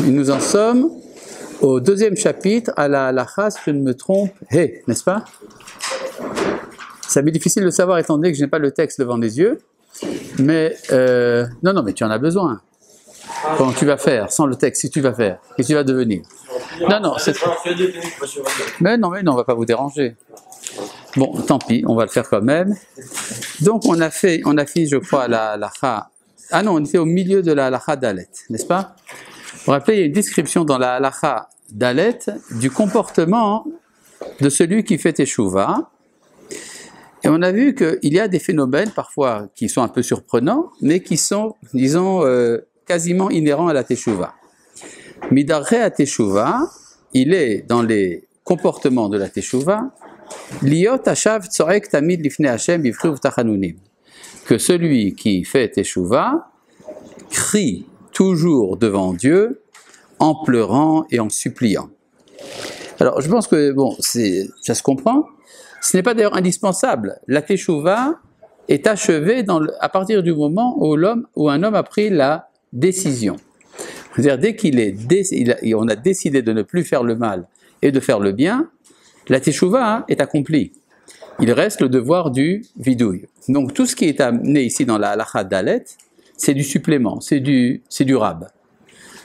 Et nous en sommes au deuxième chapitre, à la halakha, si je ne me trompe, n'est-ce pas? Ça m'est difficile de savoir étant donné que je n'ai pas le texte devant les yeux, mais non, mais tu en as besoin. Comment tu vas faire sans le texte? Si tu vas faire, qu'est-ce que tu vas devenir? Non, c'est très... Mais non, on va pas vous déranger. Bon, tant pis, on va le faire quand même. Donc on a fini, je crois, la halakha. Ah non, on était au milieu de la halakha Dalet, n'est-ce pas? Vous vous rappelez, il y a une description dans la halakha Dalet du comportement de celui qui fait teshuva. Et on a vu qu'il y a des phénomènes parfois qui sont un peu surprenants, mais qui sont, disons, quasiment inhérents à la teshuva. Midarre à teshuva, il est dans les comportements de la teshuva, liot hashav tzorek tamid lifnei Hashem bivchir v'tachanunim, que celui qui fait teshuva crie toujours devant Dieu en pleurant et en suppliant. Alors je pense que bon, ça se comprend. Ce n'est pas d'ailleurs indispensable. La teshuva est achevée à partir du moment où un homme a pris la décision. C'est-à-dire dès on a décidé de ne plus faire le mal et de faire le bien, la teshuva est accomplie. Il reste le devoir du vidouille. Donc tout ce qui est amené ici dans la halakha Dalet, c'est du supplément, c'est du rab.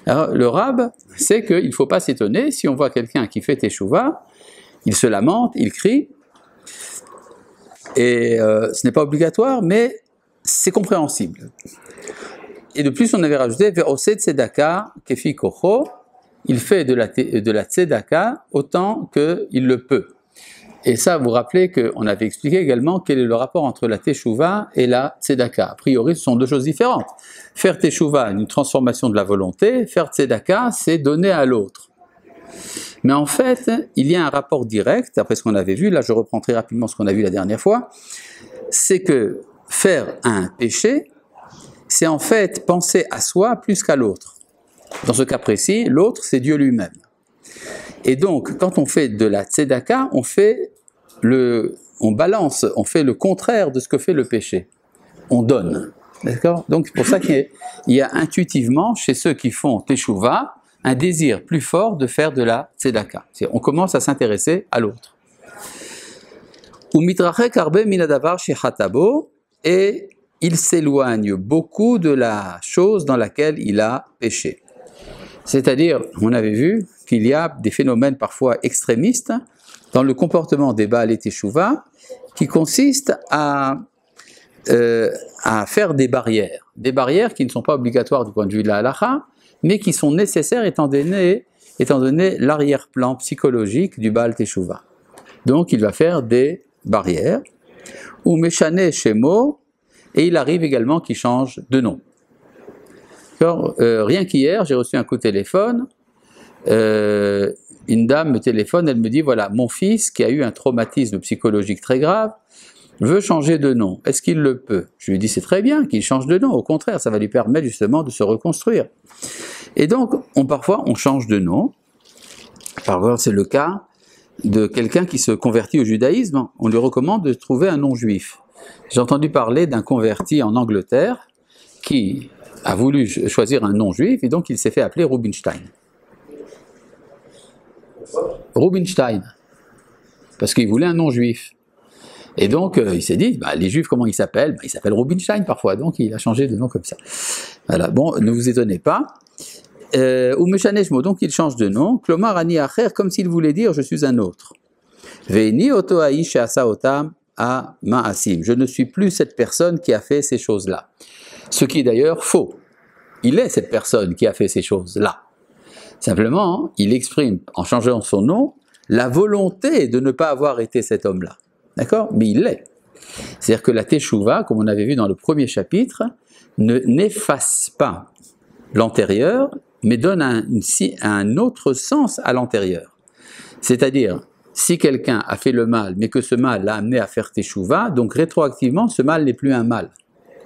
Alors, le rab, c'est qu'il ne faut pas s'étonner si on voit quelqu'un qui fait teshuva, il se lamente, il crie, et ce n'est pas obligatoire, mais c'est compréhensible. Et de plus, on avait rajouté Ve'oseh tzedaka kefi kocho, il fait de la tzedaka autant qu'il le peut. Et ça, vous vous rappelez qu'on avait expliqué également quel est le rapport entre la teshuva et la tzedaka. A priori, ce sont deux choses différentes. Faire teshuva, une transformation de la volonté, faire tzedaka, c'est donner à l'autre. Mais en fait, il y a un rapport direct, après ce qu'on avait vu, là je reprends très rapidement ce qu'on a vu la dernière fois, c'est que faire un péché, c'est en fait penser à soi plus qu'à l'autre. Dans ce cas précis, l'autre c'est Dieu lui-même. Et donc, quand on fait de la tzedaka, on fait le contraire de ce que fait le péché. On donne. D'accord? Donc, c'est pour ça qu'il y a intuitivement, chez ceux qui font teshuva, un désir plus fort de faire de la tzedaka. On commence à s'intéresser à l'autre. Et il s'éloigne beaucoup de la chose dans laquelle il a péché. C'est-à-dire, on avait vu qu'il y a des phénomènes parfois extrémistes dans le comportement des Baal et Teshuva qui consistent à faire des barrières qui ne sont pas obligatoires du point de vue de la halakha, mais qui sont nécessaires étant donné l'arrière-plan psychologique du Baal Teshuva. Donc il va faire des barrières, ou Meshane Shemo, et il arrive également qu'il change de nom. Rien qu'hier, j'ai reçu un coup de téléphone, une dame me téléphone, elle me dit, voilà, mon fils qui a eu un traumatisme psychologique très grave, veut changer de nom. Est-ce qu'il le peut? Je lui dis, c'est très bien qu'il change de nom, au contraire, ça va lui permettre justement de se reconstruire. Et donc, parfois, on change de nom. Parfois, c'est le cas de quelqu'un qui se convertit au judaïsme. On lui recommande de trouver un nom juif. J'ai entendu parler d'un converti en Angleterre qui a voulu choisir un nom juif et donc il s'est fait appeler Rubinstein. Rubinstein. Parce qu'il voulait un nom juif. Et donc, il s'est dit, les juifs, comment ils s'appellent? Ils s'appellent Rubinstein parfois, donc il a changé de nom comme ça. Voilà, bon, ne vous étonnez pas. Ou Meshaneshmo, donc il change de nom. Klomar ani acher, comme s'il voulait dire, je suis un autre. Veini oto aish asa otam a ma'asim. Je ne suis plus cette personne qui a fait ces choses-là. Ce qui est d'ailleurs faux. Il est cette personne qui a fait ces choses-là. Simplement, il exprime, en changeant son nom, la volonté de ne pas avoir été cet homme-là. D'accord? Mais il l'est. C'est-à-dire que la teshuva, comme on avait vu dans le premier chapitre, n'efface pas l'antérieur, mais donne un autre sens à l'antérieur. C'est-à-dire, si quelqu'un a fait le mal, mais que ce mal l'a amené à faire teshuva, donc rétroactivement, ce mal n'est plus un mal.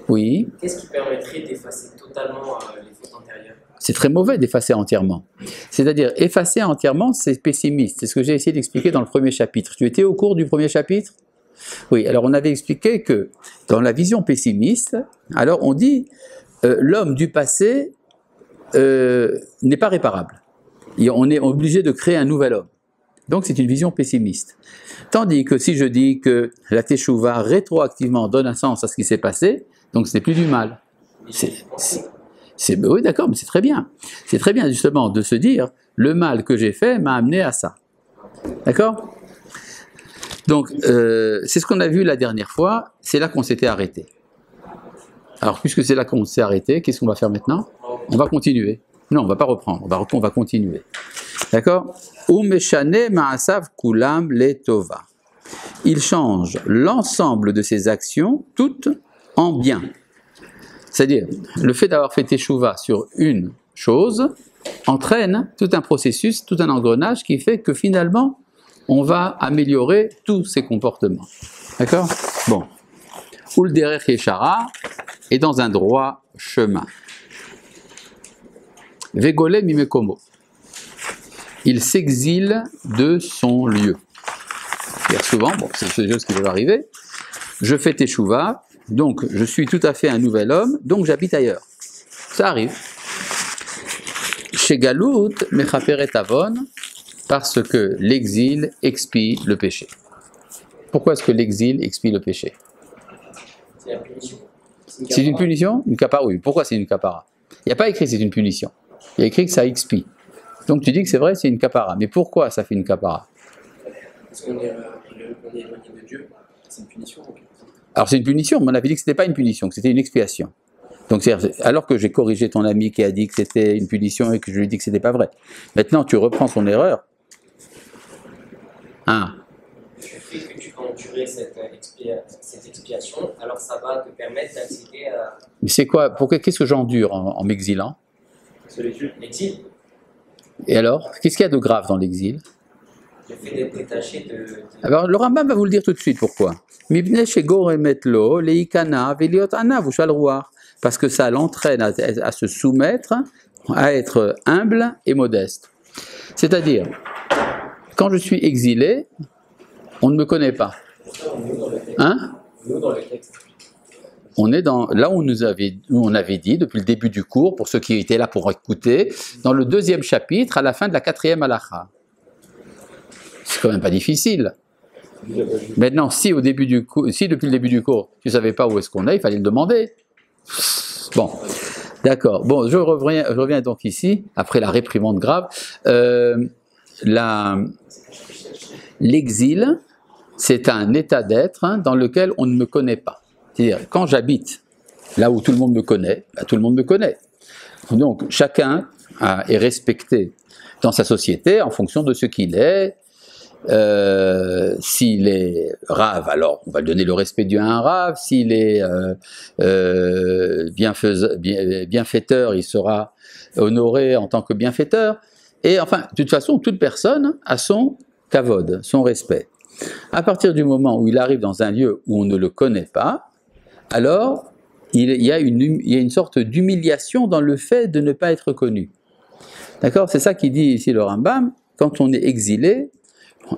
Oui. Qu'est-ce qui permettrait d'effacer totalement les fautes antérieures? C'est très mauvais d'effacer entièrement. C'est-à-dire, effacer entièrement, c'est pessimiste. C'est ce que j'ai essayé d'expliquer dans le premier chapitre. Tu étais au cours du premier chapitre? Oui, alors on avait expliqué que dans la vision pessimiste, alors on dit l'homme du passé n'est pas réparable. Et on est obligé de créer un nouvel homme. Donc c'est une vision pessimiste. Tandis que si je dis que la teshuva rétroactivement donne un sens à ce qui s'est passé, donc ce n'est plus du mal. Oui, d'accord, mais c'est très bien. C'est très bien justement de se dire, le mal que j'ai fait m'a amené à ça. D'accord ? Donc c'est ce qu'on a vu la dernière fois, c'est là qu'on s'était arrêté. Alors puisque c'est là qu'on s'est arrêté, qu'est-ce qu'on va faire maintenant ? On va continuer. Non, on ne va pas reprendre, on va continuer. D'accord ? Umeshane ma'asav kulam letova. Il change l'ensemble de ses actions, toutes en bien. C'est-à-dire, le fait d'avoir fait teshuva sur une chose entraîne tout un processus, tout un engrenage qui fait que finalement, on va améliorer tous ses comportements. D'accord ? Bon. Ul derech yeshara est dans un droit chemin. Vegole mimekomo. Il s'exile de son lieu. C'est-à-dire souvent, bon, c'est des choses qui peuvent arriver, je fais teshuva, donc je suis tout à fait un nouvel homme, donc j'habite ailleurs. Ça arrive. Chez Galout, mechaperet avon, parce que l'exil expie le péché. Pourquoi est-ce que l'exil expie le péché ? C'est la punition. C'est une punition ? Une kapara, oui. Pourquoi c'est une kapara ? Il n'y a pas écrit c'est une punition. Il y a écrit que ça expie. Donc tu dis que c'est vrai, c'est une kapara. Mais pourquoi ça fait une kapara ? Parce qu'on est éloigné de Dieu. C'est une punition. Alors c'est une punition, mais on avait dit que ce n'était pas une punition, que c'était une expiation. Donc alors que j'ai corrigé ton ami qui a dit que c'était une punition et que je lui ai dit que ce n'était pas vrai. Maintenant tu reprends son erreur. Hein ? Le fait que tu vas endurer cette expiation, alors ça va te permettre d'accéder à... Mais c'est quoi ? Qu'est-ce que j'endure en m'exilant ? Solitude. L'exil. Et alors ? Qu'est-ce qu'il y a de grave dans l'exil ? Le fait d'être détaché de... Alors le Rambam va vous le dire tout de suite pourquoi. Parce que ça l'entraîne à se soumettre, à être humble et modeste. C'est-à-dire, quand je suis exilé, on ne me connaît pas. Hein ? Nous, dans le texte. On est là où on avait dit, depuis le début du cours, pour ceux qui étaient là pour écouter, dans le 2e chapitre, à la fin de la 4e halakha. C'est quand même pas difficile. Maintenant, si depuis le début du cours, tu ne savais pas où est-ce qu'on est, il fallait le demander. Bon, d'accord. Bon, je reviens donc ici, après la réprimande grave. L'exil, c'est un état d'être dans lequel on ne me connaît pas. C'est-à-dire, quand j'habite là où tout le monde me connaît, tout le monde me connaît. Donc, chacun est respecté dans sa société en fonction de ce qu'il est. S'il est rave, alors on va lui donner le respect dû à un rave. S'il est bienfaiteur, il sera honoré en tant que bienfaiteur. Et enfin, de toute façon, toute personne a son kavod, son respect. À partir du moment où il arrive dans un lieu où on ne le connaît pas, alors il y a une sorte d'humiliation dans le fait de ne pas être connu. D'accord ? C'est ça qu'il dit ici le Rambam. Quand on est exilé,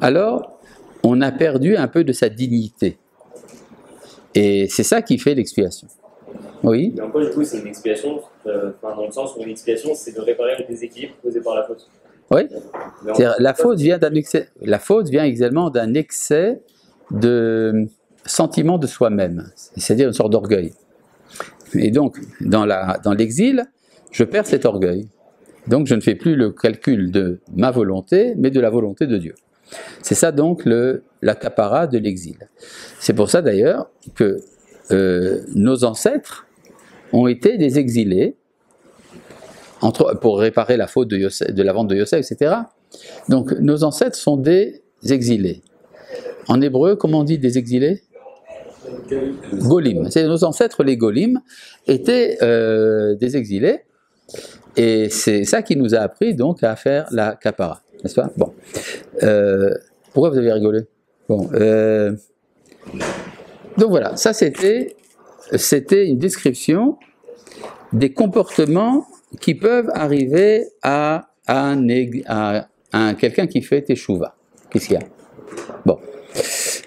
alors on a perdu un peu de sa dignité. Et c'est ça qui fait l'expiation. Oui ? Mais en quoi, du coup, c'est une expiation, dans le sens où une expiation, c'est de réparer le déséquilibre causé par la faute. Oui. La faute vient d'un excès. La faute vient également d'un excès de sentiment de soi-même, c'est-à-dire une sorte d'orgueil. Et donc, dans l'exil, je perds cet orgueil. Donc, je ne fais plus le calcul de ma volonté, mais de la volonté de Dieu. C'est ça donc la kapara de l'exil. C'est pour ça d'ailleurs que nos ancêtres ont été des exilés pour réparer la faute de la vente de Yosef, etc. Donc nos ancêtres sont des exilés. En hébreu, comment on dit des exilés ? Golim. C'est nos ancêtres, les Golim, étaient des exilés. Et c'est ça qui nous a appris donc à faire la kapara. N'est-ce pas ? Bon. Pourquoi vous avez rigolé ? Bon. Donc voilà, ça c'était une description des comportements qui peuvent arriver à quelqu'un qui fait teshuva. Qu'est-ce qu'il y a ? Bon.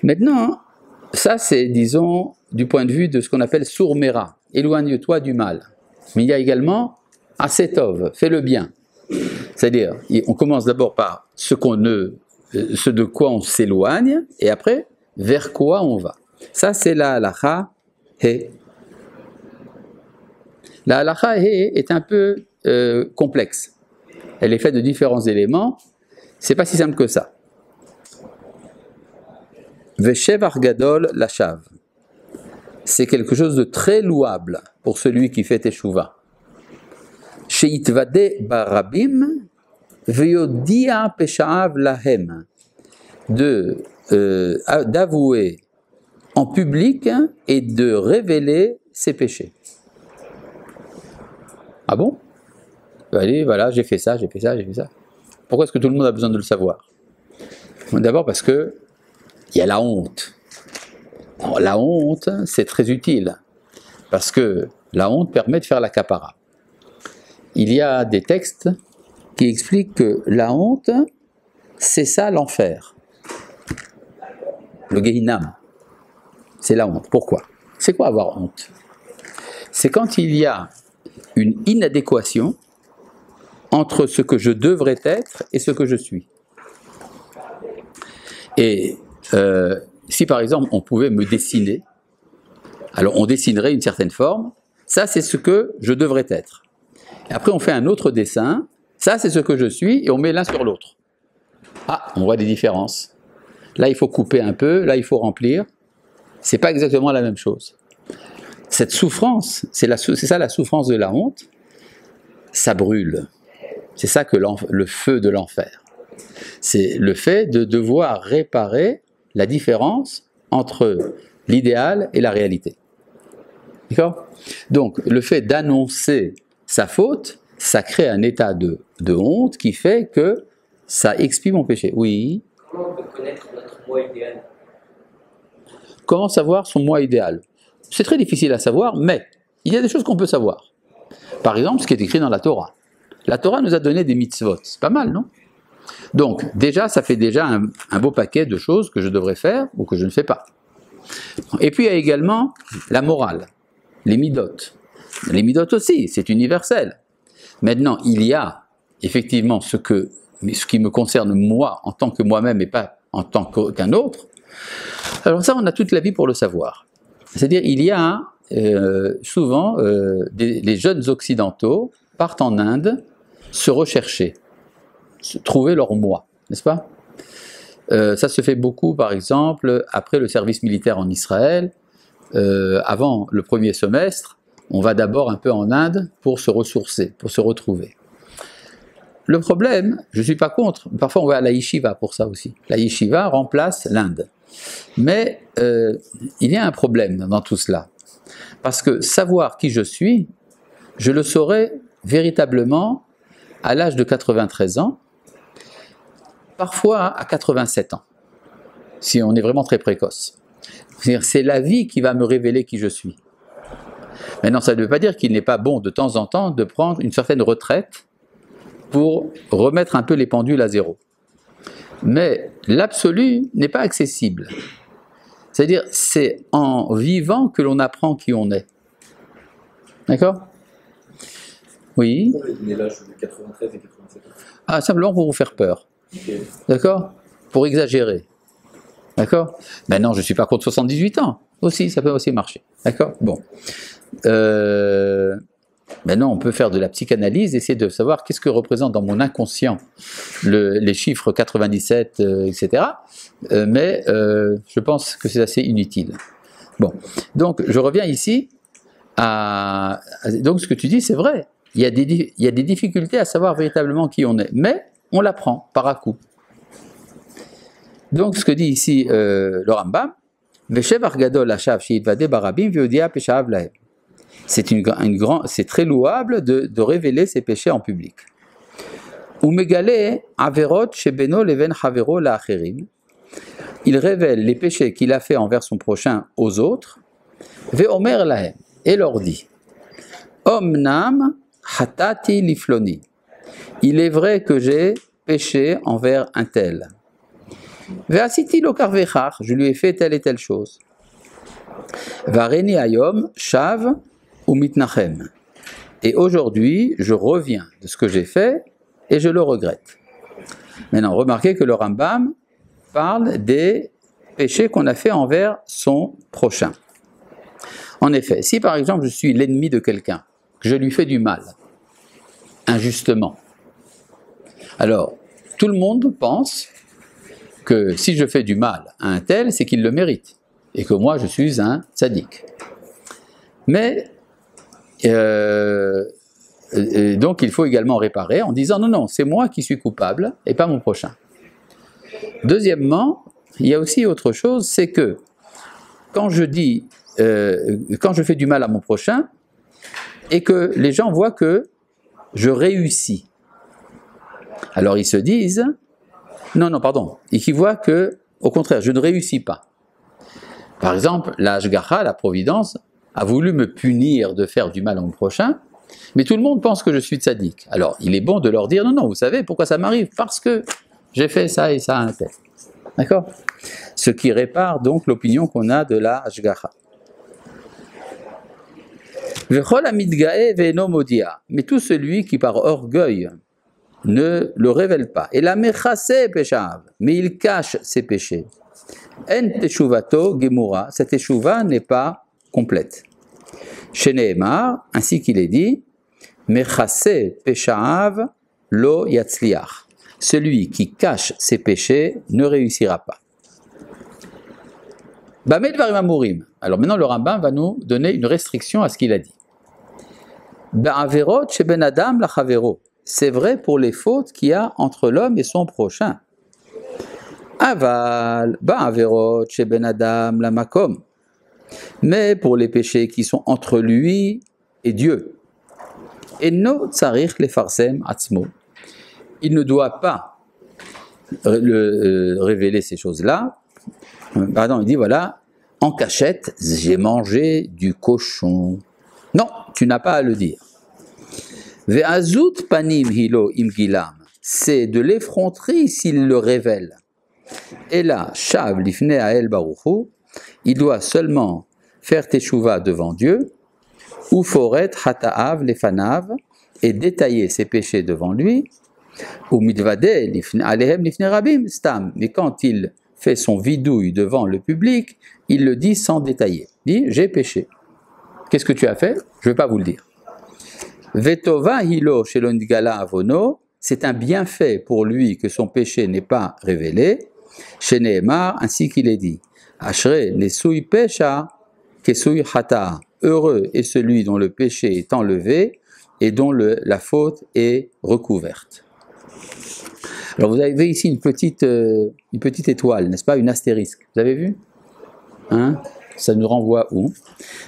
Maintenant, ça c'est, disons, du point de vue de ce qu'on appelle sourmera, éloigne-toi du mal. Mais il y a également Asetov, fais le bien. C'est-à-dire, on commence d'abord par ce de quoi on s'éloigne, et après, vers quoi on va. Ça, c'est la halakha he. La halakha he est un peu complexe. Elle est faite de différents éléments. C'est pas si simple que ça. Veshevar gadol lashav. C'est quelque chose de très louable pour celui qui fait teshuva. Sheitvade barabim veyodia peshaav lahem. D'avouer en public et de révéler ses péchés. Ah bon? Allez, voilà, j'ai fait ça. Pourquoi est-ce que tout le monde a besoin de le savoir? D'abord parce que il y a la honte. Alors, la honte, c'est très utile, parce que la honte permet de faire la capara. Il y a des textes qui expliquent que la honte, c'est ça l'enfer. Le Gehinam, c'est la honte. Pourquoi? C'est quoi avoir honte? C'est quand il y a une inadéquation entre ce que je devrais être et ce que je suis. Et si par exemple on pouvait me dessiner, alors on dessinerait une certaine forme, ça c'est ce que je devrais être. Et après on fait un autre dessin, ça c'est ce que je suis, et on met l'un sur l'autre. Ah, on voit des différences. Là il faut couper un peu, là il faut remplir. C'est pas exactement la même chose. Cette souffrance, c'est ça la souffrance de la honte, ça brûle. C'est ça que le feu de l'enfer. C'est le fait de devoir réparer la différence entre l'idéal et la réalité. D'accord? Donc, le fait d'annoncer sa faute, ça crée un état de honte qui fait que ça expie mon péché. Oui. Comment on peut connaître notre moi idéal? Comment savoir son moi idéal? C'est très difficile à savoir, mais il y a des choses qu'on peut savoir. Par exemple, ce qui est écrit dans la Torah. La Torah nous a donné des mitzvot. C'est pas mal, non? Donc, déjà, ça fait déjà un beau paquet de choses que je devrais faire ou que je ne fais pas. Et puis, il y a également la morale, les midot. Les midot aussi, c'est universel. Maintenant, il y a effectivement ce qui me concerne moi en tant que moi-même et pas en tant qu'un autre. Alors ça, on a toute la vie pour le savoir. C'est-à-dire, il y a souvent, les jeunes occidentaux partent en Inde se rechercher, trouver leur moi, n'est-ce pas? Ça se fait beaucoup, par exemple, après le service militaire en Israël. Avant le premier semestre, on va d'abord un peu en Inde pour se ressourcer, pour se retrouver. Le problème, je ne suis pas contre, parfois on va à la yeshiva pour ça aussi. La yeshiva remplace l'Inde. Mais il y a un problème dans tout cela. Parce que savoir qui je suis, je le saurai véritablement à l'âge de 93 ans, parfois à 87 ans, si on est vraiment très précoce. C'est la vie qui va me révéler qui je suis. Maintenant, ça ne veut pas dire qu'il n'est pas bon de temps en temps de prendre une certaine retraite pour remettre un peu les pendules à zéro. Mais l'absolu n'est pas accessible. C'est-à-dire, c'est en vivant que l'on apprend qui on est. D'accord? Oui. Pourquoi il est l'âge de 93 et 87 ans? Ah, simplement pour vous faire peur. Okay. D'accord? Pour exagérer. D'accord? Maintenant, je ne suis pas contre 78 ans. Aussi, ça peut aussi marcher. D'accord? Bon. Maintenant, on peut faire de la psychanalyse, essayer de savoir qu'est-ce que représente dans mon inconscient les chiffres 97, etc. Mais je pense que c'est assez inutile. Bon. Donc, je reviens ici à... Donc, ce que tu dis, c'est vrai. Il y a des difficultés à savoir véritablement qui on est. Mais on l'apprend par à coup. Donc, ce que dit ici le Rambam, c'est très louable de révéler ses péchés en public. Il révèle les péchés qu'il a fait envers son prochain aux autres, et leur dit, Omnam hatati lifloni. Il est vrai que j'ai péché envers un tel. Ve'asiti lo karvechach, je lui ai fait telle et telle chose. Vareni ayom shav ou mitnachem. Et aujourd'hui, je reviens de ce que j'ai fait et je le regrette. Maintenant, remarquez que le Rambam parle des péchés qu'on a fait envers son prochain. En effet, si par exemple je suis l'ennemi de quelqu'un, que je lui fais du mal, injustement, alors tout le monde pense que si je fais du mal à un tel, c'est qu'il le mérite, et que moi je suis un tzaddik. Mais, donc il faut également réparer en disant non, non, c'est moi qui suis coupable et pas mon prochain. Deuxièmement, il y a aussi autre chose, c'est que quand je fais du mal à mon prochain et que les gens voient que je réussis, alors ils se disent, et qu'ils voient que, au contraire, je ne réussis pas. Par exemple, la Hashgacha, la Providence, a voulu me punir de faire du mal à mon prochain, mais tout le monde pense que je suis tzaddik. Alors, il est bon de leur dire, non, vous savez pourquoi ça m'arrive? Parce que j'ai fait ça et ça à un tel. D'accord? Ce qui répare donc l'opinion qu'on a de la Hashgacha. Mais tout celui qui par orgueil ne le révèle pas, et la mechase peshav, mais il cache ses péchés. En teshuvato gemura, cette teshuva n'est pas complète. Chez Nehemar, ainsi qu'il est dit, mechase peshav lo yatzliach. Celui qui cache ses péchés ne réussira pas. Bamed varim amurim. Alors maintenant le Rambam va nous donner une restriction à ce qu'il a dit. Ba'averot she ben adam la chavero. C'est vrai pour les fautes qu'il y a entre l'homme et son prochain. Aval ba'averot she ben adam la makom. Mais pour les péchés qui sont entre lui et Dieu. Eno tzarich lefarsem atzmo. Il ne doit pas révéler ces choses-là. Pardon, il dit voilà, en cachette, j'ai mangé du cochon. Non, tu n'as pas à le dire. Ve'azut panim hilo imgilam, c'est de l'effronterie s'il le révèle. Et là, shav lifne ael baruchu, il doit seulement faire teshuva devant Dieu, ou foret hata'av lefanav, et détailler ses péchés devant lui, ou mitvade alehem lifne rabim stam, mais quand il fait son vidouille devant le public, il le dit sans détailler. Il dit, j'ai péché. Qu'est-ce que tu as fait? Je ne vais pas vous le dire. Vetova hilo shelonigala avono, c'est un bienfait pour lui que son péché n'est pas révélé. Chez Nehemar, ainsi qu'il est dit, Ashre nesui pesha kesui hata, heureux est celui dont le péché est enlevé et dont la faute est recouverte. Alors vous avez ici une petite étoile, n'est-ce pas? Une astérisque. Vous avez vu? Hein? Ça nous renvoie où?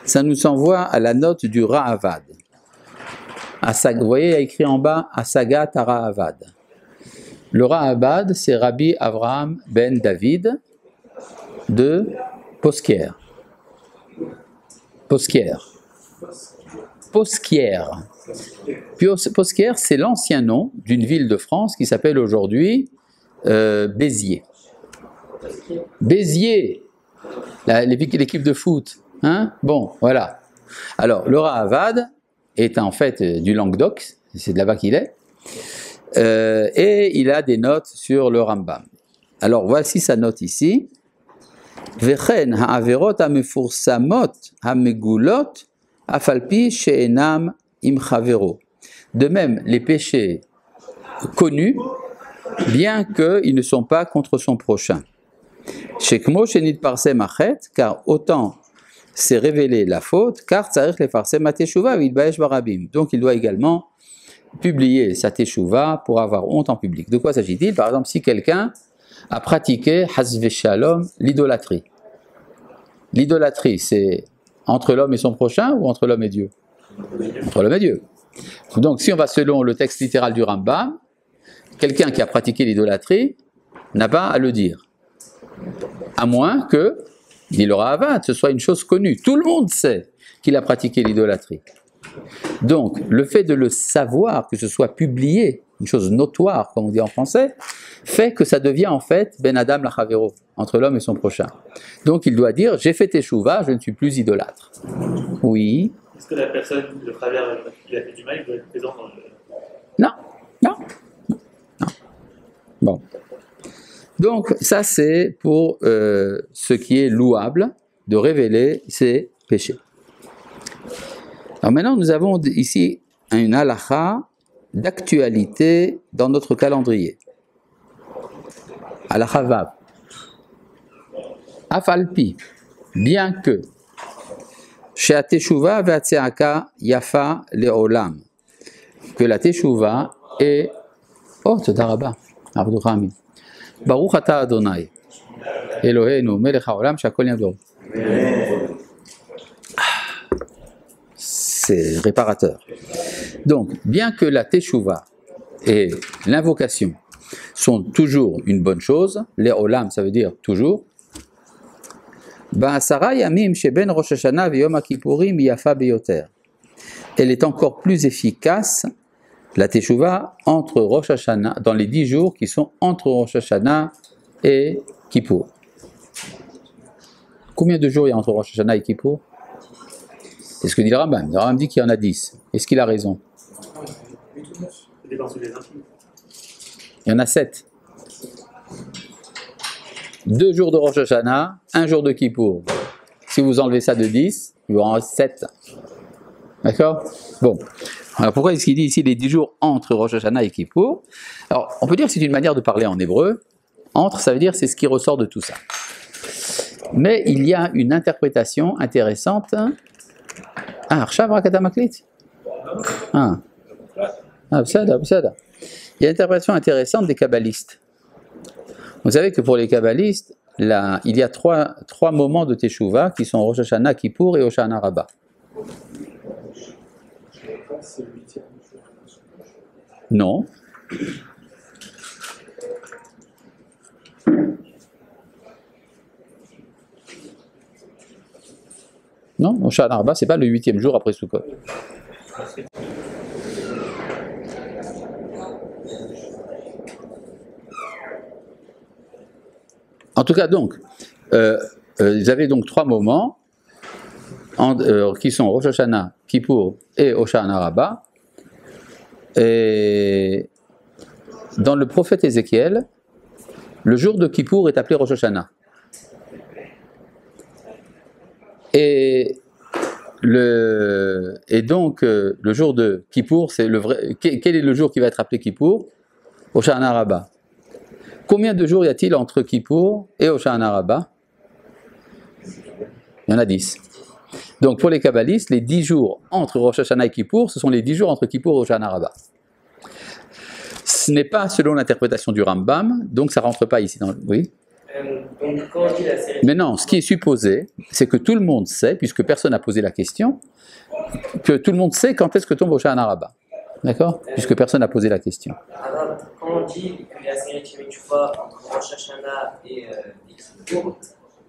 Ça nous envoie à la note du Ra'avad. Vous voyez, il y a écrit en bas Asagat Ra'avad. Le Ra'avad, c'est Rabbi Avraham ben David de Posquière. Posquière, c'est l'ancien nom d'une ville de France qui s'appelle aujourd'hui Béziers. Béziers, l'équipe de foot. Hein? Bon, voilà. Alors, le Ra'avad est en fait du Languedoc, c'est de là-bas qu'il est, et il a des notes sur le Rambam. Alors, voici sa note ici. Vechen ha'averot ha'mefursamot ha'megulot afalpi she'enam im chavero. De même, les péchés connus, bien qu'ils ne sont pas contre son prochain. Shekmo shenit parsem achet, car autant c'est révéler la faute, car tzarich lefarsem ateshuva v'ilbaesh barabim. Donc il doit également publier sa teshuva pour avoir honte en public. De quoi s'agit-il? Par exemple, si quelqu'un a pratiqué hasve shalom, l'idolâtrie. L'idolâtrie, c'est entre l'homme et son prochain ou entre l'homme et Dieu? Entre l'homme et Dieu. Donc si on va selon le texte littéral du Rambam, quelqu'un qui a pratiqué l'idolâtrie n'a pas à le dire. À moins que, dit le Ra'avad, ce soit une chose connue. Tout le monde sait qu'il a pratiqué l'idolâtrie. Donc, le fait de le savoir, que ce soit publié, une chose notoire, comme on dit en français, fait que ça devient en fait Ben Adam la Chavero, entre l'homme et son prochain. Donc, il doit dire, j'ai fait teshuva, je ne suis plus idolâtre. Oui. Est-ce que la personne, le travers qui a fait du mal, il doit être présent dans le... Non, non, non. Bon. Donc, ça, c'est pour ce qui est louable de révéler ses péchés. Alors maintenant, nous avons ici une halakha d'actualité dans notre calendrier. Halakha vav. Afalpi, bien que chez Ateshuva ve'atseaka yafa le'olam, que la teshuva est... Oh, tודה רבה, עבדך עמי. ברוך אתה אדוני, אלוהינו, מלך העולם, שהכל נהיה בדברו. C'est réparateur. Donc, bien que la teshuva et l'invocation sont toujours une bonne chose, les olam, ça veut dire toujours, Ba'asara yamim sheben Rosh Hashanah v'yom HaKippurim yafa beyoter. Elle est encore plus efficace, la teshuva, entre Rosh Hashanah, dans les 10 jours qui sont entre Rosh Hashanah et Kippour. Combien de jours il y a entre Rosh Hashanah et Kippour? C'est ce que dit le Rambam. Le Rambam dit qu'il y en a 10. Est-ce qu'il a raison? Il y en a 7. 2 jours de Rosh Hashanah, 1 jour de Kippour. Si vous enlevez ça de 10, il y en reste 7. D'accord? Bon. Alors pourquoi est-ce qu'il dit ici les 10 jours entre Rosh Hashanah et Kippour? Alors, on peut dire que c'est une manière de parler en hébreu. Entre, ça veut dire c'est ce qui ressort de tout ça. Mais il y a une interprétation intéressante. Ah, Arshav Rakata Maklit. Ah, Bsada. Il y a une interprétation intéressante des kabbalistes. Vous savez que pour les kabbalistes, il y a trois moments de Teshuvah qui sont Rosh Hashanah, Kippour et Hoshana Rabbah. Non. Non, Hoshana Rabbah, c'est pas le 8e jour après Sukkot. En tout cas, donc, vous avez donc 3 moments qui sont Rosh Hashanah, Kippour et Hoshana Rabbah. Et dans le prophète Ézéchiel, le jour de Kippour est appelé Rosh Hashanah. Et donc, le jour de Kippour, c'est le vrai. Quel est le jour qui va être appelé Kippour? Hoshana Rabbah. Combien de jours y a-t-il entre Kippour et Hoshana Rabbah? Il y en a 10. Donc pour les kabbalistes, les 10 jours entre Rosh Hashanah et Kippour, ce sont les 10 jours entre Kippour et Hoshana Rabbah. Ce n'est pas selon l'interprétation du Rambam, donc ça ne rentre pas ici dans le... Oui. Donc quand on dit la série... Mais non, ce qui est supposé, c'est que tout le monde sait, puisque personne n'a posé la question, que tout le monde sait quand est-ce que tombe Hoshana Rabbah. D'accord? Puisque personne n'a posé la question. Alors, quand on dit que la série qui tu vois entre Rosh Hashanah et Kippour,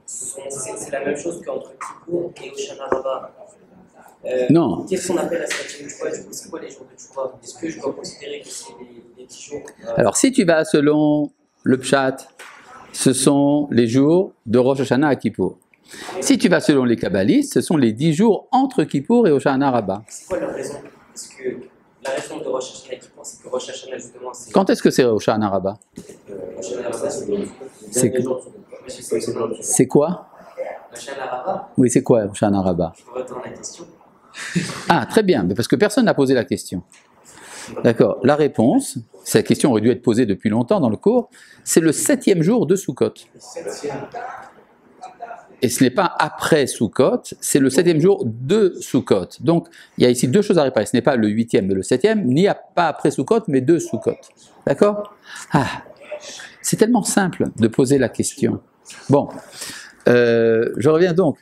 c'est la même chose qu'entre Kippour et Hoshana Rabbah. Non. Qu'est-ce qu'on appelle la série de Tchouva? Du coup, c'est quoi les jours de Tchouva? Est-ce que je dois considérer que c'est les 10 jours Alors, si tu vas selon le Pshat, ce sont les jours de Rosh Hashanah à Kippour. Si tu vas selon les kabbalistes, ce sont les 10 jours entre Kippour et Hoshana Rabbah. C'est quoi leur raison? Parce que la raison de Rosh Hashanah et Kippour, c'est que Rosh Hashanah, justement, c'est... Quand est-ce que c'est Hoshana Rabbah? Hoshana Rabbah, C'est quoi? Hoshana Rabbah? Oui, c'est quoi Hoshana Rabbah? Je vous retourne la question. Ah, très bien, mais parce que personne n'a posé la question. D'accord, la réponse, cette question aurait dû être posée depuis longtemps dans le cours, c'est le 7e jour de Sukkot. Et ce n'est pas après Sukkot, c'est le 7e jour de Sukkot. Donc, il y a ici 2 choses à réparer. Ce n'est pas le 8e mais le 7e, ni pas après Sukkot, mais de Sukkot. D'accord? Ah, c'est tellement simple de poser la question. Bon, je reviens donc.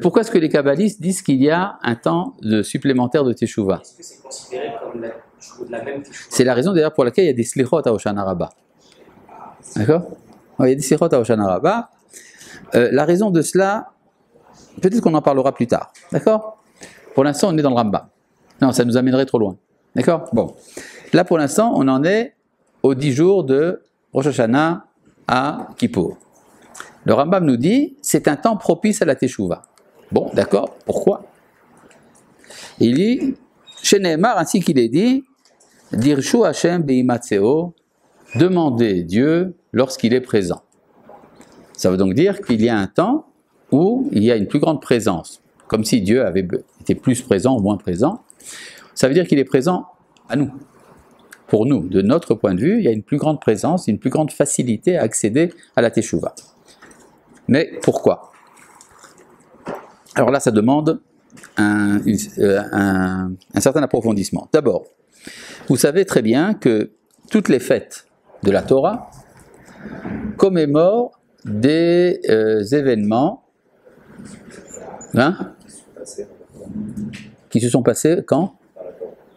Pourquoi est-ce que les kabbalistes disent qu'il y a un temps supplémentaire de Teshuvah? Est-ce que c'est considéré comme la même Teshuvah? C'est la raison d'ailleurs pour laquelle il y a des slichot à Hoshana Rabbah. D'accord? Il y a des slichot à Hoshana Rabbah. La raison de cela, peut-être qu'on en parlera plus tard. D'accord? Pour l'instant, on est dans le Rambam. Non, ça nous amènerait trop loin. D'accord? Bon. Là, pour l'instant, on en est aux 10 jours de Rosh Hashanah à Kippour. Le Rambam nous dit, c'est un temps propice à la Teshuvah. Bon, d'accord, pourquoi? Il dit, chez Nehemar, ainsi qu'il est dit, Dirshu Hashem beimatseo, demandez Dieu lorsqu'il est présent. Ça veut donc dire qu'il y a un temps où il y a une plus grande présence, comme si Dieu avait été plus présent ou moins présent. Ça veut dire qu'il est présent à nous. Pour nous, de notre point de vue, il y a une plus grande présence, une plus grande facilité à accéder à la Teshuvah. Mais pourquoi? Alors là, ça demande un certain approfondissement. D'abord, vous savez très bien que toutes les fêtes de la Torah commémorent des événements qui se sont passés quand?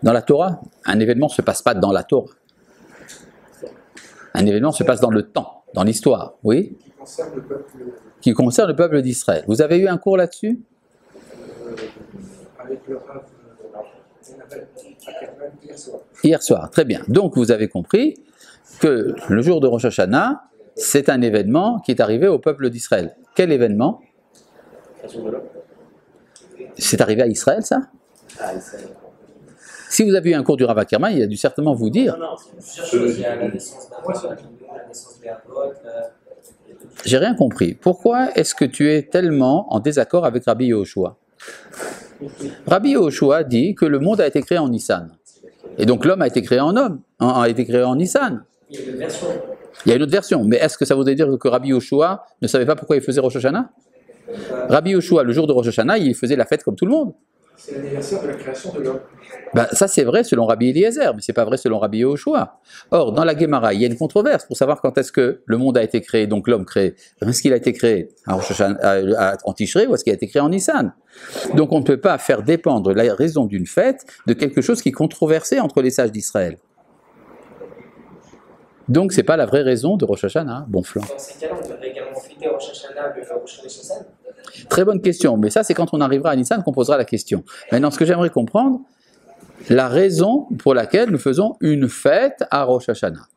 Dans la Torah. Un événement ne se passe pas dans la Torah. Un événement se passe dans le temps, dans l'histoire, oui? Qui concerne le peuple d'Israël. Vous avez eu un cours là-dessus? Avec le Rav Hier soir, très bien. Donc vous avez compris que le jour de Rosh Hashanah, c'est un événement qui est arrivé au peuple d'Israël. Quel événement? C'est arrivé à Israël, ça? Si vous avez eu un cours du Rav Ackerman, il a dû certainement vous dire. Il y a la naissance d'Abraham, la naissance de Léa. J'ai rien compris. Pourquoi est-ce que tu es tellement en désaccord avec Rabbi Yehoshua? Rabbi Yehoshua dit que le monde a été créé en Nissan. Et donc l'homme a été créé en homme, a été créé en Nissan. Il y a une version. Il y a une autre version. Mais est-ce que ça voudrait dire que Rabbi Yehoshua ne savait pas pourquoi il faisait Rosh Hashanah? Rabbi Yehoshua, le jour de Rosh Hashanah, il faisait la fête comme tout le monde. C'est l'anniversaire de la création de l'homme. Ben, ça c'est vrai selon Rabbi Eliezer, mais c'est pas vrai selon Rabbi Yehoshua. Or, dans la Gemara, il y a une controverse pour savoir quand est-ce que le monde a été créé, donc l'homme créé. Est-ce qu'il a été créé en Tishrei ou est-ce qu'il a été créé en Nissan? Donc on ne peut pas faire dépendre la raison d'une fête de quelque chose qui est controversé entre les sages d'Israël. Donc c'est pas la vraie raison de Rosh Hashanah, Bonflant. Dans ces cas-là, on devrait également fêter Rosh Hashanah le Rosh Hashanah. Très bonne question, mais ça c'est quand on arrivera à Nissan qu'on posera la question. Maintenant, ce que j'aimerais comprendre, la raison pour laquelle nous faisons une fête à Rosh Hashanah.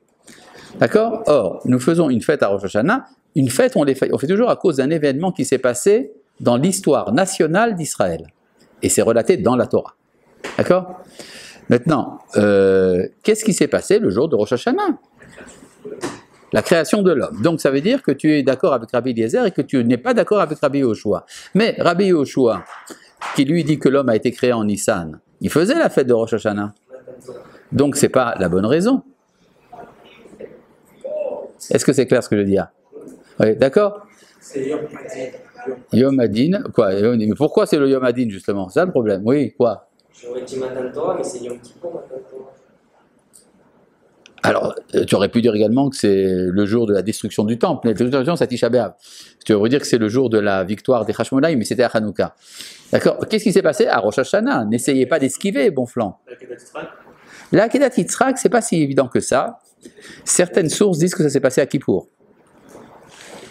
D'accord? Or, nous faisons une fête à Rosh Hashanah, une fête on fait toujours à cause d'un événement qui s'est passé dans l'histoire nationale d'Israël. Et c'est relaté dans la Torah. D'accord? Maintenant, qu'est-ce qui s'est passé le jour de Rosh Hashanah? La création de l'homme. Donc ça veut dire que tu es d'accord avec Rabbi Eliezer et que tu n'es pas d'accord avec Rabbi Yehoshua. Mais Rabbi Yehoshua, qui lui dit que l'homme a été créé en Nissan, il faisait la fête de Rosh Hashanah. Donc c'est pas la bonne raison. Est-ce que c'est clair ce que je dis là? Oui, d'accord? C'est Yom Adin. Yom Adin, quoi? Mais pourquoi c'est le Yom Adin justement? C'est ça le problème. Oui, quoi? J'aurais dit Matan Torah, mais c'est Yom Kippur Matan Torah. Alors, tu aurais pu dire également que c'est le jour de la destruction du temple. La destruction, c'est Tisha B'Av. Tu aurais dire que c'est le jour de la victoire des Hashmonaïm, mais c'était à Hanouka. D'accord? Qu'est-ce qui s'est passé à Rosh Hashanah? N'essayez pas d'esquiver, Bonflant. La Kedat Yitzhak, c'est pas si évident que ça. Certaines sources disent que ça s'est passé à Kippour.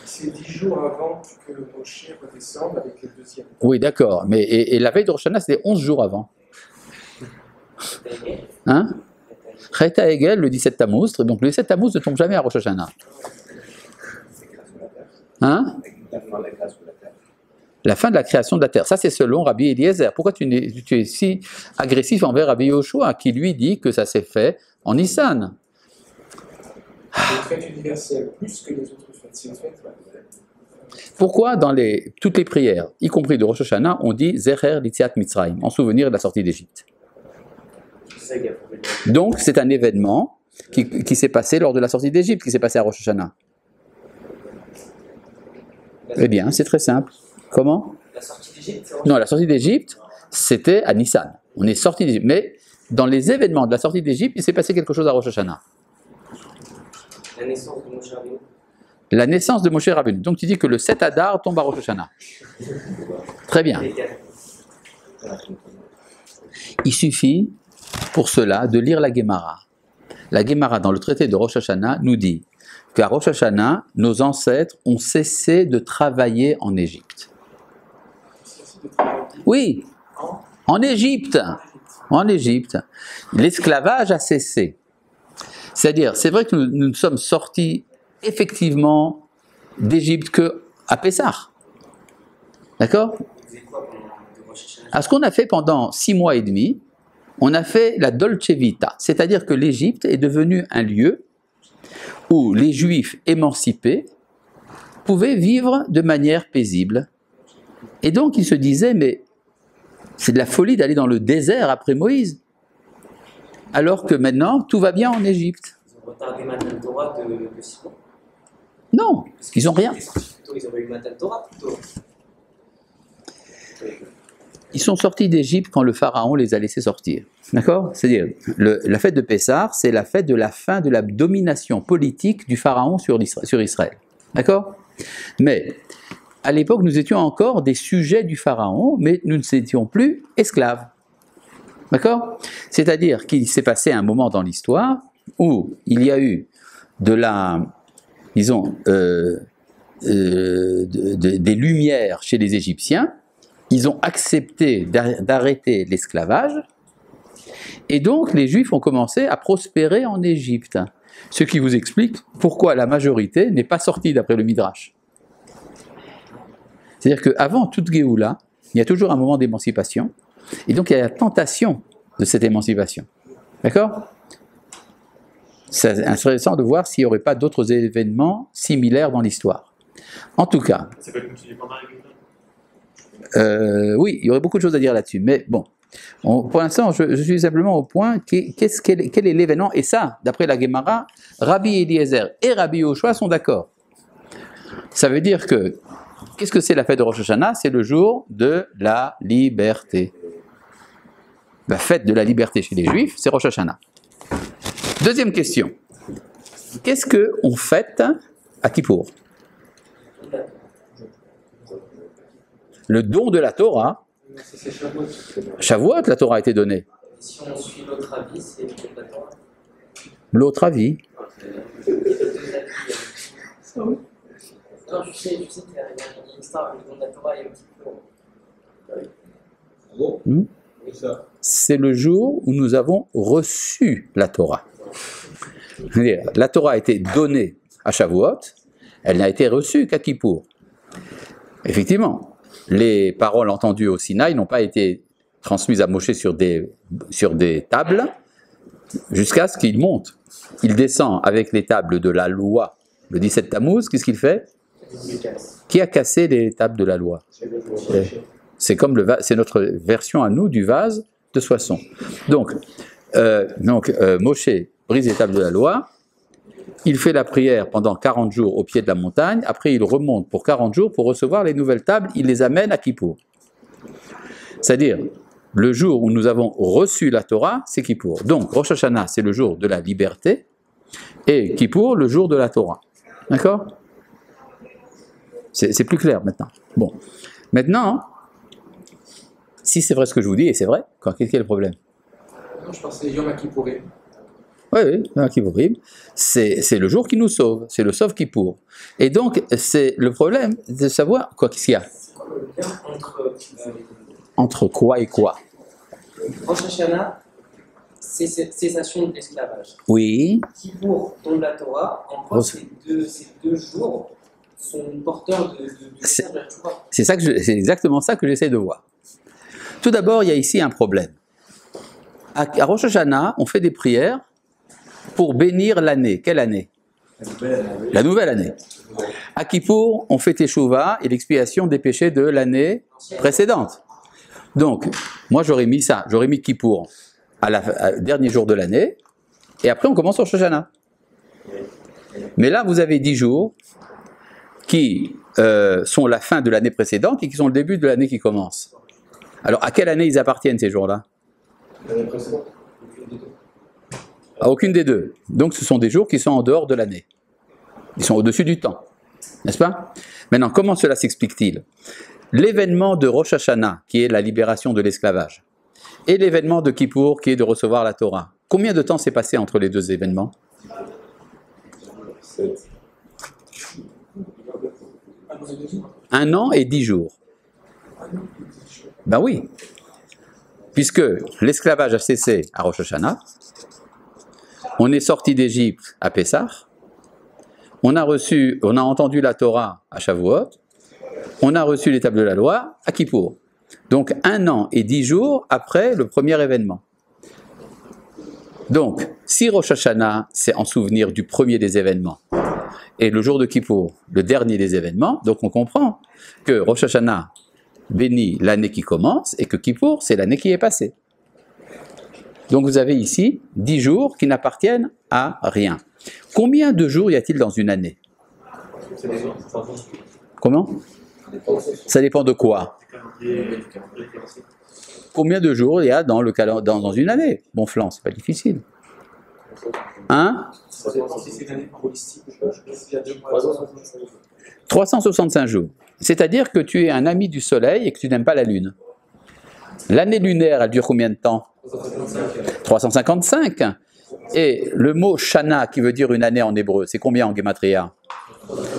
C'est 10 jours avant que Moshe redescende avec le deuxième. Oui, d'accord. Mais et la veille de Rosh Hashanah, c'était 11 jours avant. Hein? Cheta Egel, le 17 Tammuz, donc le 17 Tammuz ne tombe jamais à Rosh Hashanah. Hein? La fin de la création de la terre. Ça, c'est selon Rabbi Eliezer. Pourquoi tu es si agressif envers Rabbi Yehoshua, qui lui dit que ça s'est fait en Nissan? C'est une fête universelle, plus que les autres fêtes. C'est une fête. Pourquoi dans toutes les prières, y compris de Rosh Hashanah, on dit Zecher Litziat Mitzrayim, en souvenir de la sortie d'Égypte? Donc c'est un événement qui s'est passé lors de la sortie d'Égypte, qui s'est passé à Rosh Hashanah. Eh bien, c'est très simple. Comment? La sortie d'Égypte? Non, la sortie d'Égypte, c'était à Nissan. On est sorti d'Égypte. Mais dans les événements de la sortie d'Égypte, il s'est passé quelque chose à Rosh Hashanah. La naissance de Moshe Rabbeinu. La naissance de Moshe Rabbeinu. Donc tu dis que le 7 Adar tombe à Rosh Hashanah. Très bien. Il suffit pour cela de lire la Gemara. La Gemara, dans le traité de Rosh Hashanah, nous dit qu'à Rosh Hashanah, nos ancêtres ont cessé de travailler en Égypte. Oui, en Égypte. En Égypte. L'esclavage a cessé. C'est-à-dire, c'est vrai que nous ne sommes sortis effectivement d'Égypte qu'à Pessah. D'accord? À ce qu'on a fait pendant 6 mois et demi, on a fait la Dolce Vita, c'est-à-dire que l'Égypte est devenue un lieu où les Juifs émancipés pouvaient vivre de manière paisible. Et donc ils se disaient, mais c'est de la folie d'aller dans le désert après Moïse, alors que maintenant tout va bien en Égypte. Ils ont retardé Matan Torah de 6 mois. Non, ils n'ont rien. Ils ont eu Matan Torah plutôt. Ils sont sortis d'Égypte quand le pharaon les a laissés sortir. D'accord? C'est-à-dire, la fête de Pessah, c'est la fête de la fin de la domination politique du pharaon sur Israël. D'accord? Mais, à l'époque, nous étions encore des sujets du pharaon, mais nous ne étions plus esclaves. D'accord? C'est-à-dire qu'il s'est passé un moment dans l'histoire où il y a eu des lumières chez les Égyptiens. Ils ont accepté d'arrêter l'esclavage, et donc les Juifs ont commencé à prospérer en Égypte. Ce qui vous explique pourquoi la majorité n'est pas sortie d'après le Midrash. C'est-à-dire qu'avant toute Géoula, il y a toujours un moment d'émancipation, et donc il y a la tentation de cette émancipation. D'accord? C'est intéressant de voir s'il n'y aurait pas d'autres événements similaires dans l'histoire. En tout cas, Ça peut continuer pendant la guerre. oui, il y aurait beaucoup de choses à dire là-dessus, mais bon, pour l'instant, je suis simplement au point, quel est l'événement? Et ça, d'après la Gemara, Rabbi Eliezer et Rabbi Yoshua sont d'accord. Ça veut dire que, qu'est-ce que c'est la fête de Rosh Hashanah? C'est le jour de la liberté. La fête de la liberté chez les Juifs, c'est Rosh Hashanah. Deuxième question, qu'est-ce qu'on fête à Kippour? Le don de la Torah, Shavuot, la Torah a été donnée. Si on suit l'autre avis, c'est la Torah. L'autre avis, Non, je sais qu'il y a une histoire, le don de la Torah, il y a un petit peu. c'est le jour où nous avons reçu la Torah. C'est-à-dire, la Torah a été donnée à Shavuot, elle n'a été reçue qu'à Kippour. Effectivement, les paroles entendues au Sinaï n'ont pas été transmises à Moshe sur des tables jusqu'à ce qu'il monte. Il descend avec les tables de la loi le 17 Tammuz, qu'est-ce qu'il fait? Qui a cassé les tables de la loi? C'est comme c'est notre version à nous du vase de Soissons. Donc Moshe brise les tables de la loi, il fait la prière pendant 40 jours au pied de la montagne, après il remonte pour 40 jours pour recevoir les nouvelles tables, il les amène à Kippour. C'est-à-dire, le jour où nous avons reçu la Torah, c'est Kippour. Donc Rosh Hashanah, c'est le jour de la liberté, et Kippour, le jour de la Torah. D'accord? C'est plus clair maintenant. Bon. Maintenant, si c'est vrai ce que je vous dis, et c'est vrai, quel est le problème? Non, je pensais Yom Kippourim. Oui, Yom Kippourim, c'est le jour qui nous sauve, c'est le sauve Kippour. Et donc, c'est le problème de savoir, qu'est-ce qu'il y a? C'est quoi le lien Entre quoi et quoi? Rosh Hashanah, cessation de l'esclavage. Oui. Kippour, don de la Torah, en quoi ces deux jours sont porteurs de message de la Torah. C'est exactement ça que j'essaie de voir. Tout d'abord, il y a ici un problème. À Rosh Hashanah, on fait des prières pour bénir l'année. Quelle année? La nouvelle année. À Kippour, on fait Teshuvah et l'expiation des péchés de l'année précédente. Donc, moi j'aurais mis ça, j'aurais mis Kippour au dernier jour de l'année, et après on commence Rosh Hashanah. Mais là, vous avez 10 jours qui sont la fin de l'année précédente et qui sont le début de l'année qui commence. Alors, à quelle année ils appartiennent ces jours-là? L'année précédente. À aucune des deux. Donc ce sont des jours qui sont en dehors de l'année. Ils sont au-dessus du temps. N'est-ce pas? Maintenant, comment cela s'explique-t-il? L'événement de Rosh Hashanah, qui est la libération de l'esclavage, et l'événement de Kippour, qui est de recevoir la Torah. Combien de temps s'est passé entre les deux événements? 7. 1 an et 10 jours. Ben oui. Puisque l'esclavage a cessé à Rosh Hashanah, on est sorti d'Égypte à Pessah, on a entendu la Torah à Shavuot, on a reçu les tables de la loi à Kippour. Donc 1 an et 10 jours après le premier événement. Donc, si Rosh Hashanah, c'est en souvenir du premier des événements, et le jour de Kippour, le dernier des événements, donc on comprend que Rosh Hashanah bénit l'année qui commence, et que Kippour, c'est l'année qui est passée. Donc vous avez ici 10 jours qui n'appartiennent à rien. Combien de jours y a-t-il dans une année? Comment? Ça dépend de quoi? Combien de jours il y a dans une année? Bon flan, c'est pas difficile. Hein? 365 jours. C'est-à-dire que tu es un ami du soleil et que tu n'aimes pas la lune. L'année lunaire, elle dure combien de temps? 355. Et le mot Shana, qui veut dire une année en hébreu, c'est combien en Gematria?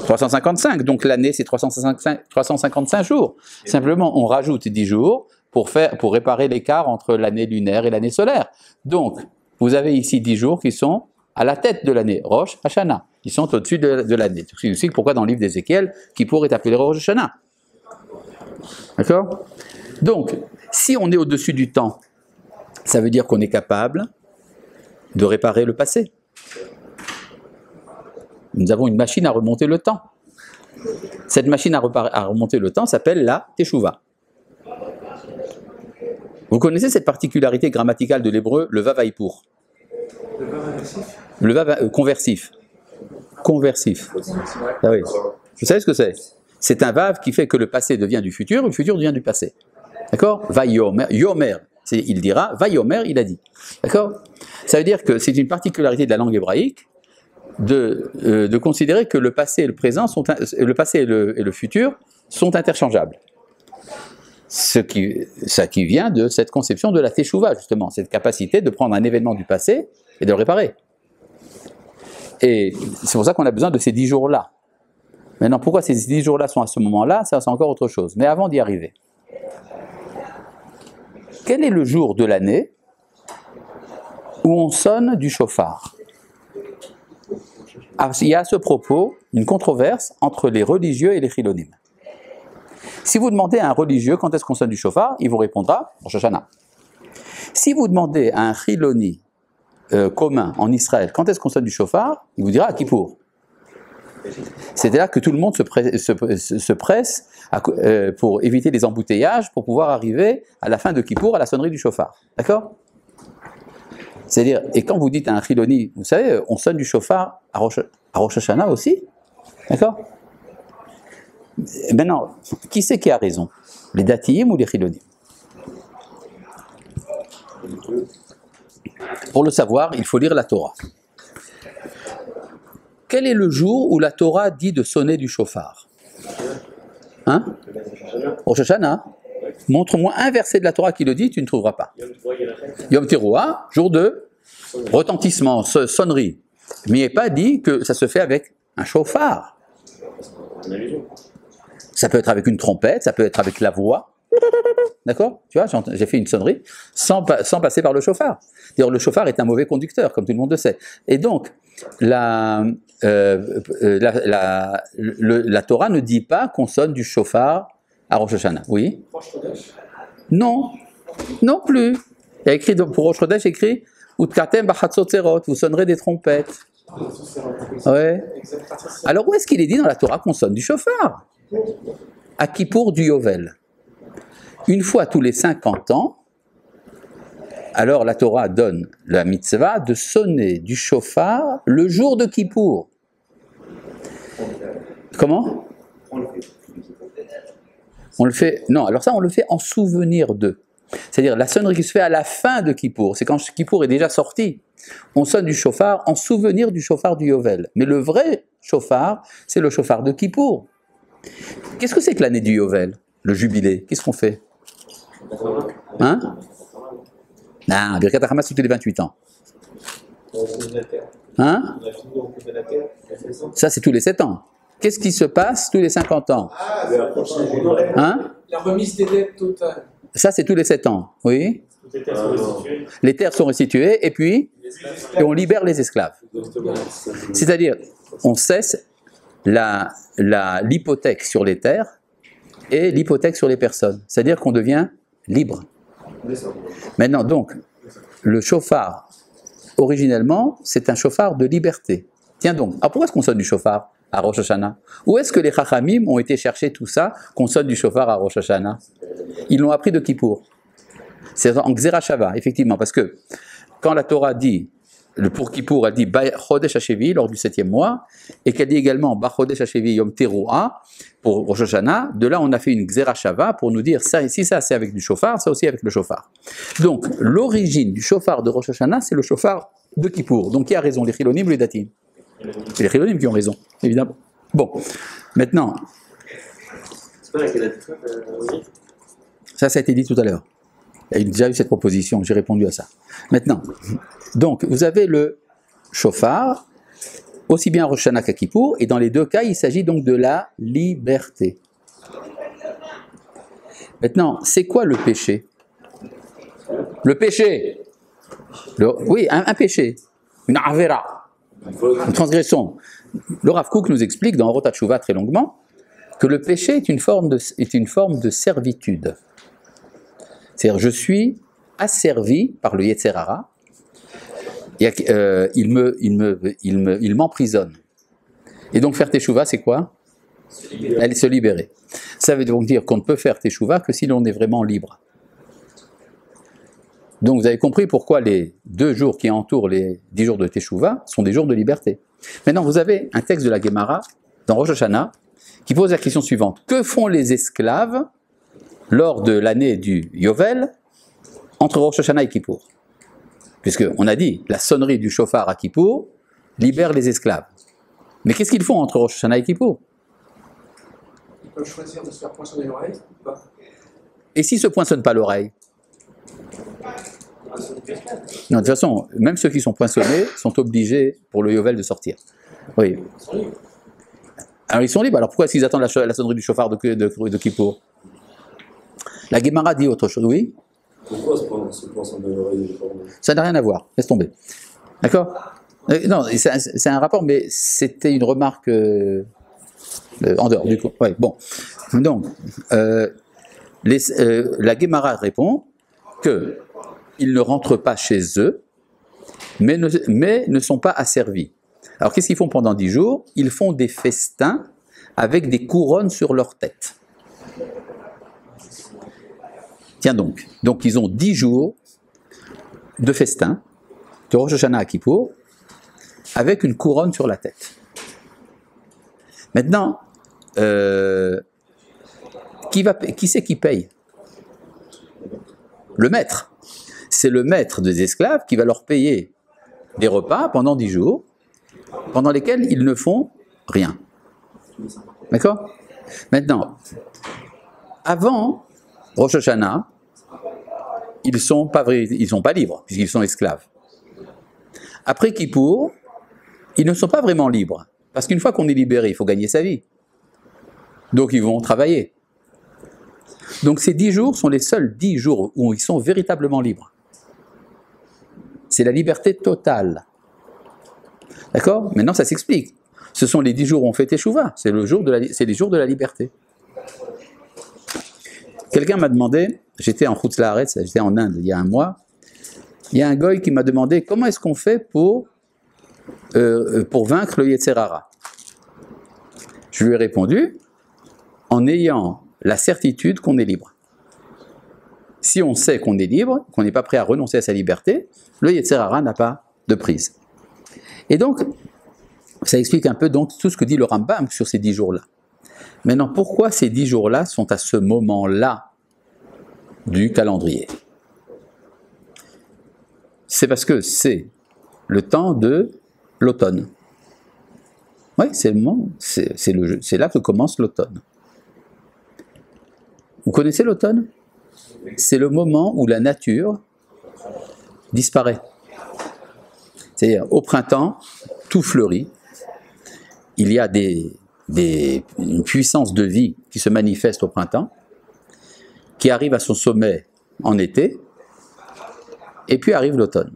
355. Donc l'année, c'est 355 jours. Simplement, on rajoute 10 jours pour réparer l'écart entre l'année lunaire et l'année solaire. Donc, vous avez ici 10 jours qui sont à la tête de l'année, Rosh Hashanah. Ils sont au-dessus de l'année. C'est aussi pourquoi dans le livre d'Ézéchiel, Kippour est appelé Rosh Hashanah. D'accord? Donc, si on est au-dessus du temps, ça veut dire qu'on est capable de réparer le passé. Nous avons une machine à remonter le temps. Cette machine à remonter le temps s'appelle la Teshuvah. Vous connaissez cette particularité grammaticale de l'hébreu, le vav haïpour? Le vav conversif. Conversif. Ah oui. Vous savez ce que c'est? C'est un vav qui fait que le passé devient du futur, et le futur devient du passé. D'accord? Vayomer, yomer, il dira, vayomer, il a dit. D'accord? Ça veut dire que c'est une particularité de la langue hébraïque de considérer que le passé et le présent le passé et le futur sont interchangeables. Ça qui vient de cette conception de la Teshuvah, justement, cette capacité de prendre un événement du passé et de le réparer. Et c'est pour ça qu'on a besoin de ces 10 jours-là. Maintenant, pourquoi ces 10 jours-là sont à ce moment-là, ça c'est encore autre chose. Mais avant d'y arriver, quel est le jour de l'année où on sonne du chauffard? Il y a à ce propos une controverse entre les religieux et les chilonim. Si vous demandez à un religieux quand est-ce qu'on sonne du chauffard, il vous répondra Rosh Hashanah. Si vous demandez à un chiloni commun en Israël quand est-ce qu'on sonne du chauffard, il vous dira à Kippour. C'est là que tout le monde se presse pour éviter les embouteillages, pour pouvoir arriver à la fin de Kippour à la sonnerie du chauffard. D'accord? C'est-à-dire, et quand vous dites à un chiloni, vous savez, on sonne du chauffard à Rosh Hashanah aussi. D'accord? Maintenant, qui c'est qui a raison? Les datiim ou les chilonim? Pour le savoir, il faut lire la Torah. Quel est le jour où la Torah dit de sonner du chauffard? Hein? Rosh Hashanah. Montre-moi un verset de la Torah qui le dit, tu ne trouveras pas. Yom Teruah, jour de retentissement, sonnerie. Mais il n'est pas dit que ça se fait avec un chauffard. Ça peut être avec une trompette, ça peut être avec la voix. D'accord? Tu vois, j'ai fait une sonnerie sans passer par le chauffard. D'ailleurs, le chauffard est un mauvais conducteur, comme tout le monde le sait. Et donc, la Torah ne dit pas qu'on sonne du chauffard à Rosh Hashanah. Oui? Non. Non plus. Il y a écrit, pour Rosh Chodesh, écrit Utkatem bachatzot zerot, vous sonnerez des trompettes. Ouais. Alors, où est-ce qu'il est dit dans la Torah qu'on sonne du chauffard? À Kippour du Yovel. Une fois tous les 50 ans, alors la Torah donne la mitzvah de sonner du chauffard le jour de Kippour. Comment? On le fait, non, alors ça on le fait en souvenir d'eux. C'est-à-dire la sonnerie qui se fait à la fin de Kippour, c'est quand Kippour est déjà sorti. On sonne du chauffard en souvenir du chauffard du Yovel. Mais le vrai chauffard, c'est le chauffard de Kippour. Qu'est-ce que c'est que l'année du Yovel? Le jubilé, qu'est-ce qu'on fait? Hein? Non, Birkat HaHamas, c'est tous les 28 ans. Hein? Ça, c'est tous les 7 ans. Qu'est-ce qui se passe tous les 50 ans? Hein? La remise des dettes totale. Ça, c'est tous les 7 ans, oui. Les terres sont restituées, et puis on libère les esclaves. C'est-à-dire, on cesse l'hypothèque sur les terres, et l'hypothèque sur les personnes. C'est-à-dire qu'on devient libre. Maintenant, donc, le chauffard, originellement, c'est un chauffard de liberté. Tiens donc, alors pourquoi est-ce qu'on sonne du chauffard à Rosh Hashanah? Où est-ce que les Chachamim ont été chercher tout ça, qu'on sonne du chauffard à Rosh Hashanah? Ils l'ont appris de Kippour. C'est en Gzera Shava, effectivement, parce que quand la Torah dit, pour Kippour, elle dit Chodesh Hashevi, lors du 7e mois, et qu'elle dit également Chodesh Hashevi Yom Teruah, pour Rosh Hashanah, de là on a fait une Gzera Shava pour nous dire, ça, si ça c'est avec du chauffard, ça aussi avec le chauffard. Donc, l'origine du chauffard de Rosh Hashanah, c'est le chauffard de Kippour. Donc, qui a raison, les Chilonim ou les Datim? C'est les Chilonim qui ont raison, évidemment. Bon, maintenant, C'est pas laquelle a dit ça, ça a été dit tout à l'heure. Il y a déjà eu cette proposition, j'ai répondu à ça. Maintenant, donc, vous avez le chauffard, aussi bien à Rosh Hashanah qu'à Kippour, et dans les deux cas, il s'agit donc de la liberté. Maintenant, c'est quoi le péché? Le péché, oui, un péché, une avera, une transgression. Le Rav Kook nous explique dans Orot HaTshuva très longuement que le péché est une forme de servitude. C'est-à-dire, je suis asservi par le Yetzer Hara, il m'emprisonne. Et donc faire teshuva, c'est quoi? Elle se libérer. Ça veut donc dire qu'on ne peut faire teshuva que si l'on est vraiment libre. Donc vous avez compris pourquoi les 2 jours qui entourent les 10 jours de teshuva sont des jours de liberté. Maintenant, vous avez un texte de la Gemara dans Rosh Hashanah qui pose la question suivante. Que font les esclaves lors de l'année du Yovel entre Rosh Hashanah et Kippour? Puisqu'on a dit, la sonnerie du chauffard à Kippour libère les esclaves. Mais qu'est-ce qu'ils font entre Rosh Hashanah et Kippour? Ils peuvent choisir de se faire poinçonner l'oreille ou pas? Et s'ils ne se poinçonnent pas l'oreille? Non, de toute façon, même ceux qui sont poinçonnés sont obligés pour le Yovel de sortir. Oui. Alors ils sont libres, alors pourquoi est-ce qu'ils attendent la sonnerie du chauffard de Kippour? La Gemara dit autre chose, oui? Pourquoi se poinçonner l'oreille? Ça n'a rien à voir, laisse tomber. D'accord? Non, c'est un rapport, mais c'était une remarque en dehors du coup. Ouais, bon. Donc, la Gemara répond que ils ne rentrent pas chez eux, mais ne sont pas asservis. Alors qu'est-ce qu'ils font pendant 10 jours? Ils font des festins avec des couronnes sur leur tête. Tiens donc ils ont 10 jours de festin, de Rosh Hashanah à Kippour, avec une couronne sur la tête. Maintenant, qui c'est qui paye? Le maître. C'est le maître des esclaves qui va leur payer des repas pendant 10 jours, pendant lesquels ils ne font rien. D'accord? Maintenant, avant Rosh Hashanah, ils ne sont pas libres, puisqu'ils sont esclaves. Après Kippour, ils ne sont pas vraiment libres, parce qu'une fois qu'on est libéré, il faut gagner sa vie. Donc ils vont travailler. Donc ces 10 jours sont les seuls 10 jours où ils sont véritablement libres. C'est la liberté totale. D'accord? Maintenant ça s'explique. Ce sont les 10 jours où on fait teshuva, c'est les jours de la liberté. Quelqu'un m'a demandé, j'étais en Chutz La'aretz, j'étais en Inde il y a un mois, il y a un goy qui m'a demandé comment est-ce qu'on fait pour vaincre le Yetzer Hara. Je lui ai répondu en ayant la certitude qu'on est libre. Si on sait qu'on est libre, qu'on n'est pas prêt à renoncer à sa liberté, le Yetzer Hara n'a pas de prise. Et donc, ça explique un peu donc tout ce que dit le Rambam sur ces 10 jours-là. Maintenant, pourquoi ces 10 jours-là sont à ce moment-là du calendrier? C'est parce que c'est le temps de l'automne. Oui, c'est le moment, c'est là que commence l'automne. Vous connaissez l'automne? C'est le moment où la nature disparaît. C'est-à-dire, au printemps, tout fleurit. Il y a une puissance de vie qui se manifeste au printemps, qui arrive à son sommet en été, et puis arrive l'automne.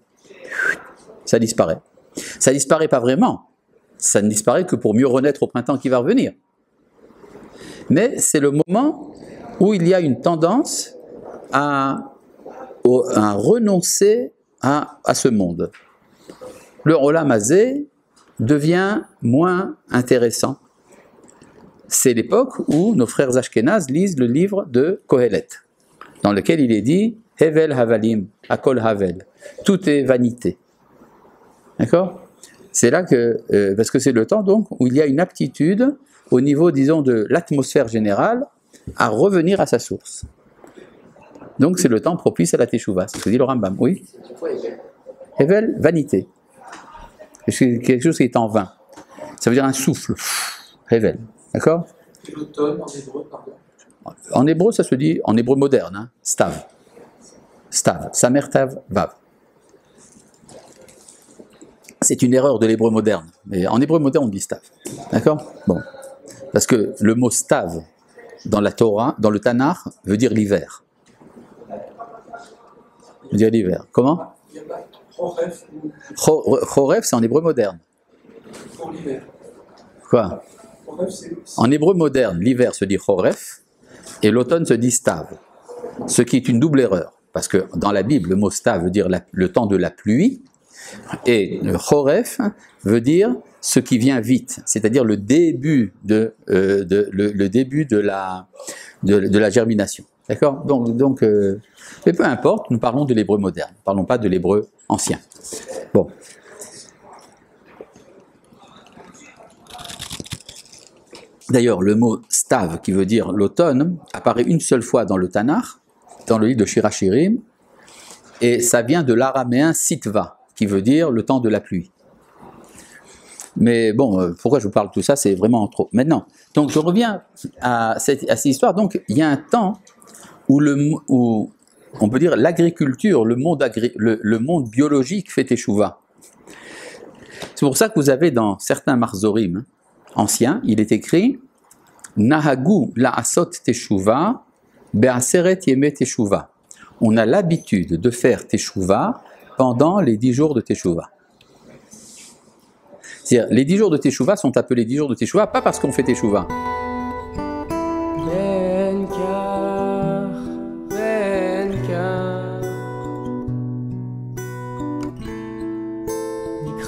Ça disparaît. Ça disparaît pas vraiment. Ça ne disparaît que pour mieux renaître au printemps qui va revenir. Mais c'est le moment où il y a une tendance à renoncer à ce monde. Le Olam Hazé devient moins intéressant. C'est l'époque où nos frères Ashkénazes lisent le livre de Kohelet, dans lequel il est dit « Hevel Havalim, Akol Havel ». Tout est vanité. D'accord ? C'est là que, parce que c'est le temps donc où il y a une aptitude au niveau, disons, de l'atmosphère générale à revenir à sa source. Donc c'est le temps propice à la Teshuvah, c'est ce que dit le Rambam. Oui ? Hevel, vanité. C'est quelque chose qui est en vain. Ça veut dire un souffle. Hevel. D'accord ? Et l'automne en hébreu, pardon. En hébreu, ça se dit, en hébreu moderne, hein, stav. Stav, samer tav vav. C'est une erreur de l'hébreu moderne. Mais en hébreu moderne, on dit stav. D'accord ? Bon. Parce que le mot stav, dans la Torah, dans le Tanakh, veut dire l'hiver. Veut dire l'hiver. Comment ? Il y a pas Choref ou Choref, c'est en hébreu moderne. pour l'hiver. Quoi ? Choref, c'est En hébreu moderne, l'hiver se dit choref et l'automne se dit stav. Ce qui est une double erreur. Parce que dans la Bible, le mot stav veut dire le temps de la pluie et choref veut dire ce qui vient vite, c'est-à-dire le début de la germination. D'accord ? Donc, mais peu importe, nous parlons de l'hébreu moderne, ne parlons pas de l'hébreu ancien. Bon. D'ailleurs, le mot stav, qui veut dire l'automne, apparaît une seule fois dans le Tanakh, dans le livre de Shirachirim, et ça vient de l'araméen sitva, qui veut dire le temps de la pluie. Mais bon, pourquoi je vous parle de tout ça, c'est vraiment trop. Maintenant, donc je reviens à cette histoire. Donc, il y a un temps où on peut dire l'agriculture, le monde biologique fait teshuva. C'est pour ça que vous avez dans certains marzorim anciens, il est écrit Nahagu la'asot teshuva be'aseret yeme teshuva. On a l'habitude de faire teshuva pendant les 10 jours de teshuva. C'est-à-dire, les 10 jours de teshuva sont appelés 10 jours de teshuva, pas parce qu'on fait teshuva.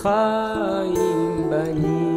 חיים בנים